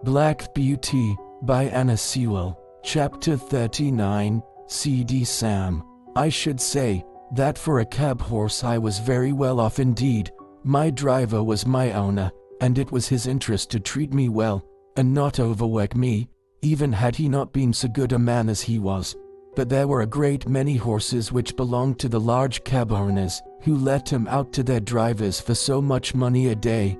Black Beauty, by Wright Sewell. Chapter 39, C.D. Sam. I should say that for a cab horse I was very well off indeed. My driver was my owner, and it was his interest to treat me well, and not overwork me, even had he not been so good a man as he was. But there were a great many horses which belonged to the large cab owners, who let him out to their drivers for so much money a day.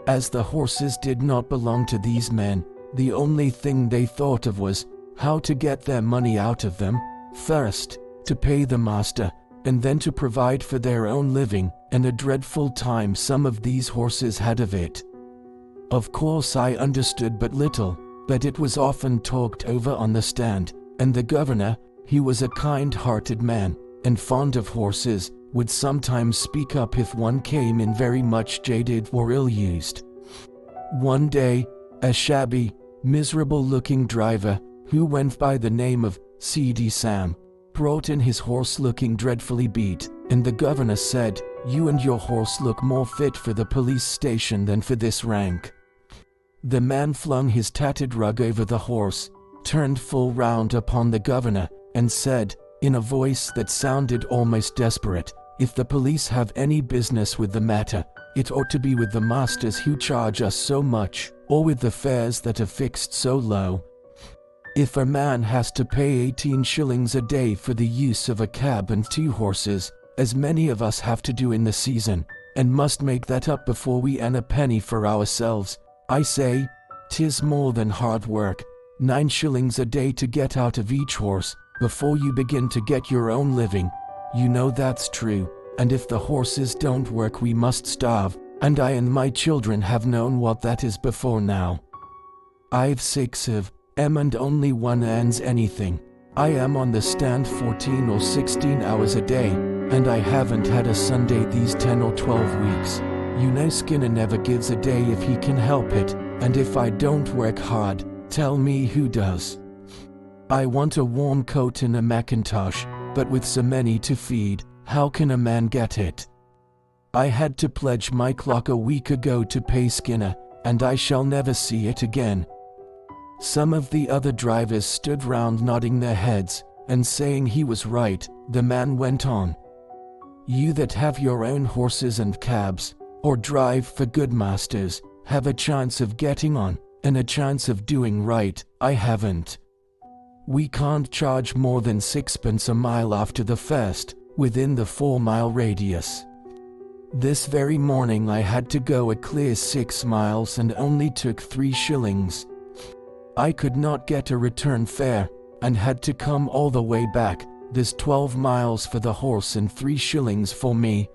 As the horses did not belong to these men, the only thing they thought of was how to get their money out of them, first to pay the master, and then to provide for their own living, and a dreadful time some of these horses had of it. Of course I understood but little, but it was often talked over on the stand, and the governor, he was a kind-hearted man, and fond of horses, would sometimes speak up if one came in very much jaded or ill-used. One day, a shabby, miserable-looking driver, who went by the name of C.D. Sam, brought in his horse looking dreadfully beat, and the governor said, "You and your horse look more fit for the police station than for this rank." The man flung his tattered rug over the horse, turned full round upon the governor, and said, in a voice that sounded almost desperate, "If the police have any business with the matter, it ought to be with the masters who charge us so much, or with the fares that are fixed so low. If a man has to pay 18 shillings a day for the use of a cab and 2 horses, as many of us have to do in the season, and must make that up before we earn a penny for ourselves, I say, 'tis more than hard work, 9 shillings a day to get out of each horse, before you begin to get your own living. You know that's true, and if the horses don't work we must starve, and I and my children have known what that is before now. I've 6 of 'em and only one earns anything. I am on the stand 14 or 16 hours a day, and I haven't had a Sunday these 10 or 12 weeks. You know Skinner never gives a day if he can help it, and if I don't work hard, tell me who does. I want a warm coat and a mackintosh, but with so many to feed, how can a man get it? I had to pledge my clock a week ago to pay Skinner, and I shall never see it again." Some of the other drivers stood round nodding their heads, and saying he was right, the man went on. "You that have your own horses and cabs, or drive for good masters, have a chance of getting on, and a chance of doing right. I haven't. We can't charge more than 6 a mile after the first, within the 4-mile radius. This very morning I had to go a clear 6 miles and only took 3 shillings. I could not get a return fare, and had to come all the way back. There's 12 miles for the horse and 3 shillings for me.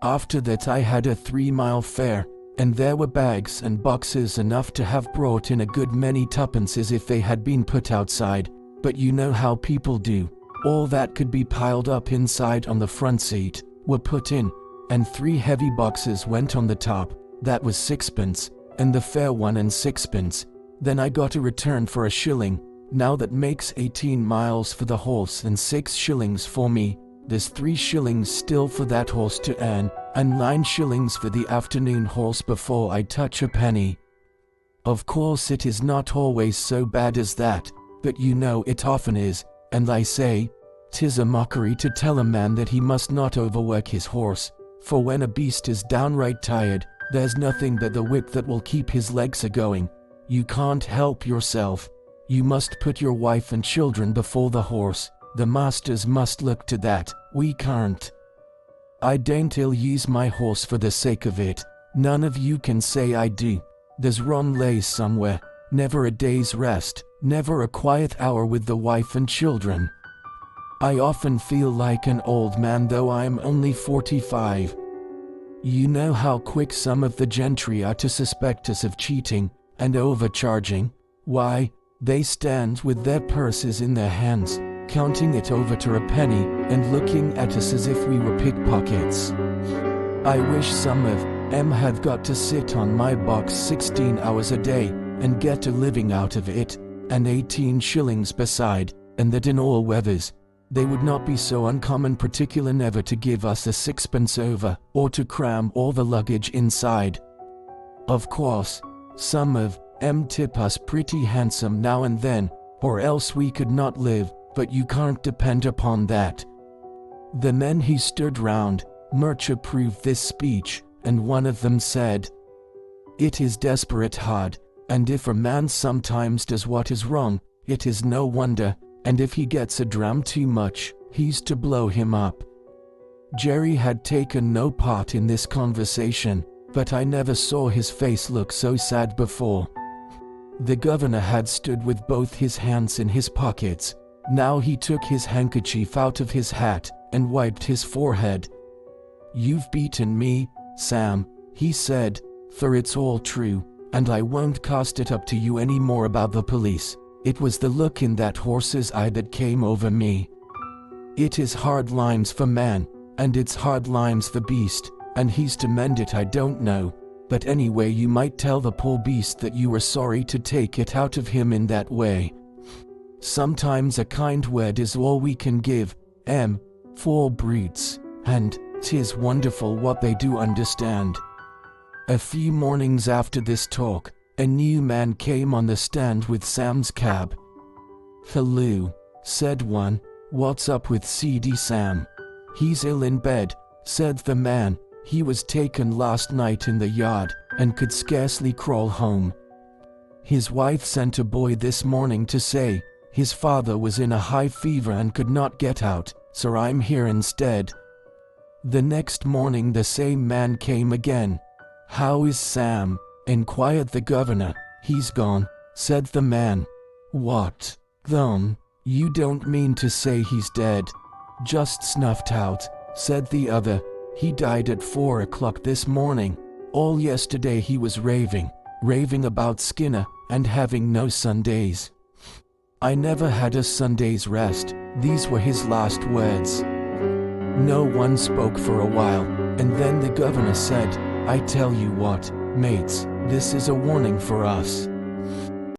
After that I had a 3-mile fare, and there were bags and boxes enough to have brought in a good many tuppences if they had been put outside, but you know how people do. All that could be piled up inside on the front seat were put in, and 3 heavy boxes went on the top. That was 6, and the fare 1 and 6. Then I got a return for a shilling. Now that makes 18 miles for the horse and 6 shillings for me. There's 3 shillings still for that horse to earn, and 9 shillings for the afternoon horse before I touch a penny. Of course it is not always so bad as that, but you know it often is, and I say, 'tis a mockery to tell a man that he must not overwork his horse, for when a beast is downright tired, there's nothing but the whip that will keep his legs a-going. You can't help yourself. You must put your wife and children before the horse. The masters must look to that. We can't. I don't ill-use my horse for the sake of it. None of you can say I do. There's rum lays somewhere, never a day's rest, never a quiet hour with the wife and children. I often feel like an old man though I'm only 45. You know how quick some of the gentry are to suspect us of cheating and overcharging. Why, they stand with their purses in their hands, counting it over to a penny, and looking at us as if we were pickpockets. I wish some of 'em had got to sit on my box 16 hours a day, and get a living out of it, and 18 shillings beside, and that in all weathers. They would not be so uncommon particular never to give us a 6 over, or to cram all the luggage inside. Of course, some of Tip us pretty handsome now and then, or else we could not live, but you can't depend upon that." The men he stood round much approved this speech, and one of them said, "It is desperate hard, and if a man sometimes does what is wrong, it is no wonder, and if he gets a dram too much, he's to blow him up." Jerry had taken no part in this conversation, but I never saw his face look so sad before. The governor had stood with both his hands in his pockets. Now he took his handkerchief out of his hat and wiped his forehead. "You've beaten me, Sam," he said, "for it's all true, and I won't cast it up to you any more about the police. It was the look in that horse's eye that came over me. It is hard lines for man, and it's hard lines for beast, and he's to mend it I don't know, but anyway you might tell the poor beast that you were sorry to take it out of him in that way. Sometimes a kind word is all we can give, for brutes, and 'tis wonderful what they do understand." A few mornings after this talk, a new man came on the stand with Sam's cab. "Hello," said one, "what's up with CD Sam?" "He's ill in bed," said the man. "He was taken last night in the yard, and could scarcely crawl home. His wife sent a boy this morning to say his father was in a high fever and could not get out, so I'm here instead." The next morning the same man came again. "How is Sam?" inquired the governor. "He's gone," said the man. "What? Gone? You don't mean to say he's dead?" "Just snuffed out," said the other. "He died at 4 o'clock this morning. All yesterday he was raving about Skinner, and having no Sundays. I never had a Sunday's rest." These were his last words. No one spoke for a while, and then the governor said, "I tell you what, mates, this is a warning for us.